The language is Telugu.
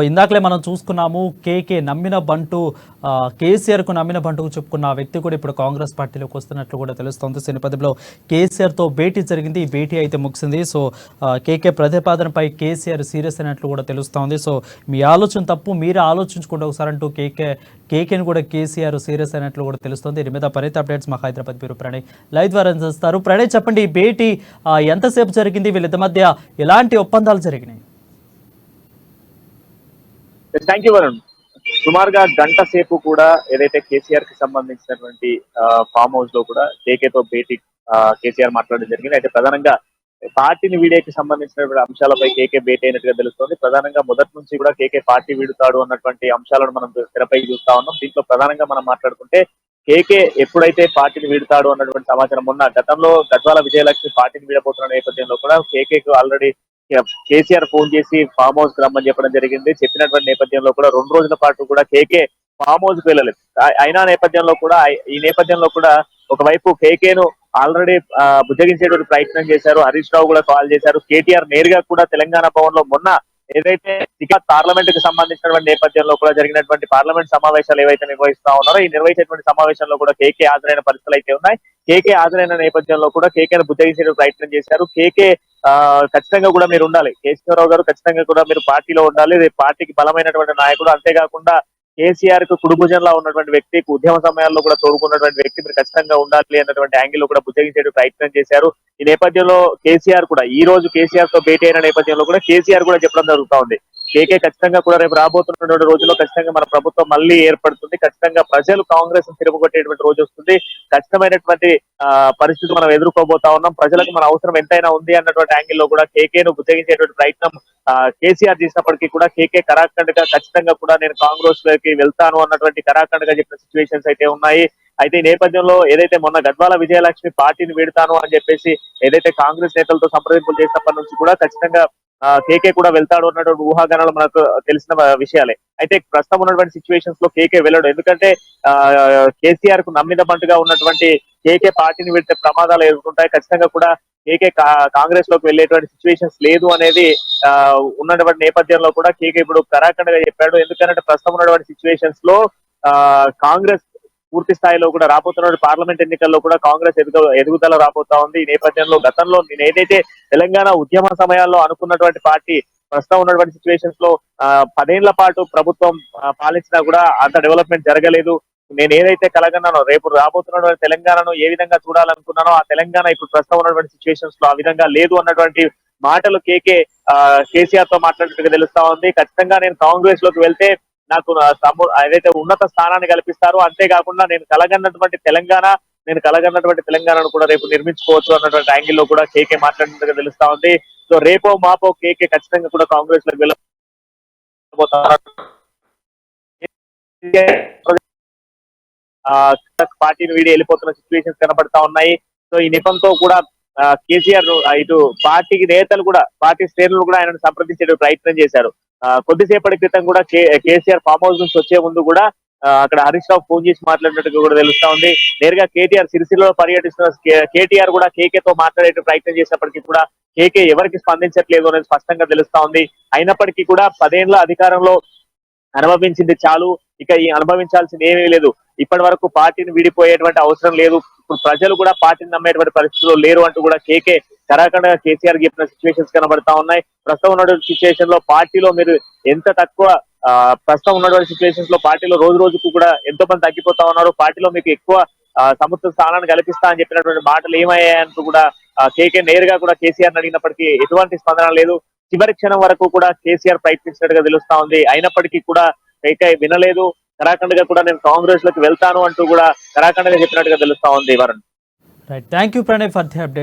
ఇందాకలే మనం చూసుకున్నాము కేకే నమ్మిన బంటు కేసీఆర్కు నమ్మిన బంటుకు చెప్పుకున్న ఆ వ్యక్తి కూడా ఇప్పుడు కాంగ్రెస్ పార్టీలోకి వస్తున్నట్లు కూడా తెలుస్తోంది. ఈ నేపథ్యంలో కేసీఆర్తో భేటీ జరిగింది. ఈ భేటీ అయితే ముగిసింది. సో కేకే ప్రతిపాదనపై కేసీఆర్ సీరియస్ అయినట్లు కూడా తెలుస్తోంది. సో మీ ఆలోచన తప్పు, మీరు ఆలోచించుకుంటే ఒకసారి అంటూ కేకేని కూడా కేసీఆర్ సీరియస్ అయినట్లు కూడా తెలుస్తోంది. దీని మీద పరిత అప్డేట్స్ మా హైదరాబాద్ బ్యూరో ప్రణయ్ లైవ్ ద్వారా అందిస్తారు. ప్రణయ్, చెప్పండి, ఈ భేటీ ఎంతసేపు జరిగింది? వీళ్ళిద్దరి మధ్య ఎలాంటి ఒప్పందాలు జరిగినాయి? Thank you Varun. సుమారుగా గంట సేపు కూడా ఏదైతే కేసీఆర్ కి సంబంధించినటువంటి ఫామ్ హౌస్ లో కూడా కేకేతో భేటీ కేసీఆర్ మాట్లాడడం జరిగింది. అయితే ప్రధానంగా పార్టీని వీడేకి సంబంధించినటువంటి అంశాలపై కేకే భేటీ అయినట్టుగా తెలుస్తోంది. ప్రధానంగా మొదటి నుంచి కూడా కేకే పార్టీ వీడుతాడు అన్నటువంటి అంశాలను మనం తెరపై చూస్తా ఉన్నాం. దీంట్లో ప్రధానంగా మనం మాట్లాడుకుంటే కేకే ఎప్పుడైతే పార్టీని వీడుతాడు అన్నటువంటి సమాచారం ఉన్న గతంలో గద్వాల విజయలక్ష్మి పార్టీని వీడబోతున్న నేపథ్యంలో కూడా కేకేకు ఆల్రెడీ కేసీఆర్ ఫోన్ చేసి ఫామ్ హౌస్ రమ్మని చెప్పడం జరిగింది. చెప్పినటువంటి నేపథ్యంలో కూడా 2 రోజుల పాటు కూడా కేకే ఫామ్ హౌస్ కు వెళ్ళలేదు. అయినా నేపథ్యంలో కూడా ఈ నేపథ్యంలో కూడా ఒకవైపు కేకేను ఆల్రెడీ బుజ్జగించేటువంటి ప్రయత్నం చేశారు. హరీష్ రావు కూడా కాల్ చేశారు. కేటీఆర్ నేరుగా కూడా తెలంగాణ భవన్ లో మొన్న ఏదైతే పార్లమెంట్ కి సంబంధించినటువంటి నేపథ్యంలో కూడా జరిగినటువంటి పార్లమెంట్ సమావేశాలు ఏవైతే నిర్వహిస్తా ఉన్నారో ఈ నిర్వహించేటువంటి సమావేశంలో కూడా కేకే హాజరైన పరిస్థితులు అయితే ఉన్నాయి. కేకే హాజరైన నేపథ్యంలో కూడా కేకేను బుజ్జగించే ప్రయత్నం చేశారు. కేకే ఖచ్చితంగా కూడా మీరు ఉండాలి, కేశవరావు గారు ఖచ్చితంగా కూడా మీరు పార్టీలో ఉండాలి, రేపు పార్టీకి బలమైనటువంటి నాయకుడు, అంతేకాకుండా కేసీఆర్ కు కుడుభుజంలా ఉన్నటువంటి వ్యక్తి, ఉద్యమ సమయాల్లో కూడా తోడుకున్నటువంటి వ్యక్తి, మీరు ఖచ్చితంగా ఉండాలి అన్నటువంటి యాంగిల్ లో కూడా బుజ్జగించే ప్రయత్నం చేశారు. ఈ నేపథ్యంలో కేసీఆర్ కూడా ఈ రోజు కేసీఆర్ తో భేటీ అయిన నేపథ్యంలో కూడా కేసీఆర్ కూడా చెప్పడం జరుగుతా ఉంది. కేకే ఖచ్చితంగా కూడా రేపు రాబోతున్నటువంటి రోజుల్లో ఖచ్చితంగా మన ప్రభుత్వం మళ్ళీ ఏర్పడుతుంది, ఖచ్చితంగా ప్రజలు కాంగ్రెస్ తిరుగుకొట్టేటువంటి రోజు వస్తుంది, ఖచ్చితమైనటువంటి పరిస్థితి మనం ఎదుర్కోబోతా ఉన్నాం, ప్రజలకు మన అవసరం ఎంతైనా ఉంది అన్నటువంటి యాంగిల్ లో కూడా కేకేను బుజ్జగించేటువంటి ప్రయత్నం కేసీఆర్ చేసినప్పటికీ కూడా కేకే కరాఖండ్గా ఖచ్చితంగా కూడా నేను కాంగ్రెస్ లోకి వెళ్తాను అన్నటువంటి కరాఖండ్గా చెప్పిన సిచ్యువేషన్స్ అయితే ఉన్నాయి. అయితే ఈ నేపథ్యంలో ఏదైతే మొన్న గద్వాల విజయలక్ష్మి పార్టీని వీడతాను అని చెప్పేసి ఏదైతే కాంగ్రెస్ నేతలతో సంప్రదింపులు చేసినప్పటి నుంచి కూడా ఖచ్చితంగా కేకే కూడా వెళ్తాడు అన్నటువంటి ఊహాగానాలు మనకు తెలిసిన విషయాలే. అయితే ప్రస్తుతం ఉన్నటువంటి సిచ్యువేషన్స్ లో కేకే వెళ్ళడు, ఎందుకంటే కేసీఆర్ కు నమ్మిన బంటుగా ఉన్నటువంటి కేకే పార్టీని వెళ్తే ప్రమాదాలు ఎదుర్కొంటాయి. ఖచ్చితంగా కూడా కేకే కాంగ్రెస్ లోకి వెళ్ళేటువంటి సిచ్యువేషన్స్ లేదు అనేది ఉన్నటువంటి నేపథ్యంలో కూడా కేకే ఇప్పుడు కరాఖండ్గా చెప్పాడు. ఎందుకంటే ప్రస్తుతం ఉన్నటువంటి సిచ్యువేషన్స్ లో కాంగ్రెస్ పూర్తి స్థాయిలో కూడా రాబోతున్న పార్లమెంట్ ఎన్నికల్లో కూడా కాంగ్రెస్ ఎదుగుదల రాబోతా ఉంది. ఈ నేపథ్యంలో గతంలో నేను ఏదైతే తెలంగాణ ఉద్యమ సమయాల్లో అనుకున్నటువంటి పార్టీ ప్రస్తుతం ఉన్నటువంటి సిచ్యువేషన్స్ లో 10 ఏళ్ల పాటు ప్రభుత్వం పాలించినా కూడా అంత డెవలప్మెంట్ జరగలేదు. నేను ఏదైతే కలగన్నానో రేపు రాబోతున్నటువంటి తెలంగాణను ఏ విధంగా చూడాలనుకున్నానో ఆ తెలంగాణ ఇప్పుడు ప్రస్తుతం ఉన్నటువంటి సిచ్యువేషన్స్ లో ఆ విధంగా లేదు అన్నటువంటి మాటలు కేకే కేసీఆర్ తో మాట్లాడినట్టుగా తెలుస్తా ఉంది. ఖచ్చితంగా నేను కాంగ్రెస్ లోకి వెళ్తే నాకు ఏదైతే ఉన్నత స్థానాన్ని కల్పిస్తారో, అంతేకాకుండా నేను కలగన్నటువంటి తెలంగాణను కూడా రేపు నిర్మించుకోవచ్చు అన్నటువంటి యాంగిల్ లో కూడా కేకే మాట్లాడినట్టుగా తెలుస్తా ఉంది. సో రేపో మాపో కేకే ఖచ్చితంగా కూడా కాంగ్రెస్ లోకి వెళ్ళబోతారు. పార్టీని వీడి వెళ్ళిపోతున్న సిచ్యువేషన్స్ కనబడతా ఉన్నాయి. సో ఈ నిపంతో కూడా కేసీఆర్ ఇటు పార్టీకి నేతలు కూడా పార్టీ శ్రేణులు కూడా ఆయనను సంప్రదించే ప్రయత్నం చేశారు. కొద్దిసేపటి క్రితం కూడా కేసీఆర్ ఫామ్ హౌస్ నుంచి వచ్చే ముందు కూడా అక్కడ హరీష్ రావు ఫోన్ చేసి మాట్లాడినట్టుగా కూడా తెలుస్తా ఉంది. నేరుగా కేటీఆర్ సిరిసిల్లలో పర్యటిస్తున్న కేటీఆర్ కూడా కేకేతో మాట్లాడే ప్రయత్నం చేసినప్పటికీ కూడా కేకే ఎవరికి స్పందించట్లేదు అనేది స్పష్టంగా తెలుస్తా ఉంది. అయినప్పటికీ కూడా 10 ఏళ్ల అధికారంలో అనుభవించింది చాలు, ఇక ఈ అనుభవించాల్సింది ఏమీ లేదు, ఇప్పటి వరకు పార్టీని విడిపోయేటువంటి అవసరం లేదు, ఇప్పుడు ప్రజలు కూడా పార్టీని నమ్మేటువంటి పరిస్థితుల్లో లేరు అంటూ కూడా కేకే కరాఖండ్గా కేసీఆర్ చెప్పిన సిచ్యువేషన్స్ కనబడతా ఉన్నాయి. ప్రస్తుతం ఉన్నటువంటి సిచ్యువేషన్ లో పార్టీలో మీరు ఎంత తక్కువ ప్రస్తుతం ఉన్నటువంటి సిచ్యువేషన్స్ లో పార్టీలో రోజు రోజుకు కూడా ఎంతో మంది తగ్గిపోతా ఉన్నారు, పార్టీలో మీకు ఎక్కువ సముచిత స్థానాన్ని కల్పిస్తా అని చెప్పినటువంటి మాటలు ఏమయ్యాయంటూ కూడా కేకే నేరుగా కూడా కేసీఆర్ అడిగినప్పటికీ ఎటువంటి స్పందన లేదు. చివరి క్షణం వరకు కూడా కేసీఆర్ ప్రయత్నించినట్టుగా తెలుస్తా ఉంది. అయినప్పటికీ కూడా కేకే వినలేదు. కరాఖండ్గా కూడా నేను కాంగ్రెస్ లోకి వెళ్తాను అంటూ కూడా కరాఖండ్గా చెప్పినట్టుగా తెలుస్తా ఉంది. Varun, right, thank you Pranay for the update.